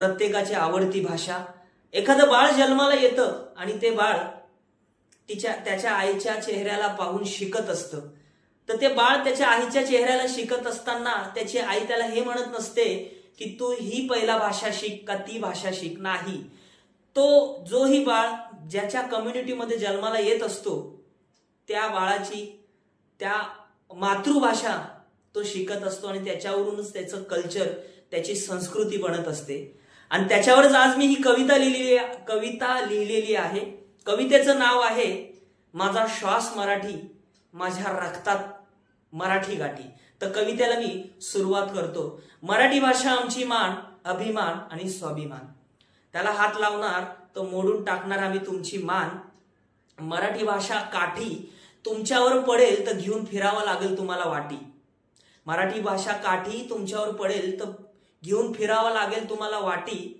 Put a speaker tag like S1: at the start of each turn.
S1: प्रत्येकाची आवडती भाषा। एखादं बाळ जन्माला येतं आणि ते बाळ त्याच्या आईच्या चेहऱ्याला पाहून शिकत असतं। तर ते बाळ त्याच्या आईच्या चेहऱ्याला शिकत असताना त्याची आई त्याला हे म्हणत नसते की तू ही पहिला भाषा शिक का ती भाषा शिक, नाही। तो जो ही बाळ ज्याच्या कम्युनिटीमध्ये जन्माला येत असतो त्या बाळाची त्या मातृभाषा तो शिकत असतो आणि त्याच्यावरूनच त्याचं कल्चर, त्याची संस्कृती बनत असते। आणि त्याच्यावरच आज मी ही कविता लिहिलेली आहे। कवितेचं नाव आहे माझा श्वास मराठी, माझ्या रक्तात मराठी गाठी। तर कवितेला मी सुरुवात करतो। मराठी भाषा आमची मान, अभिमान आणि स्वाभिमान। त्याला हात लावणार तो मोडून टाकणार आम्ही तुमची मान। मराठी भाषा काठी तुमच्यावर पडेल तर घेऊन फिरावं लागेल तुम्हाला वाटी। मराठी भाषा काठी तुमच्यावर पडेल तर घेऊन फिरावं लागेल तुम्हाला वाटी।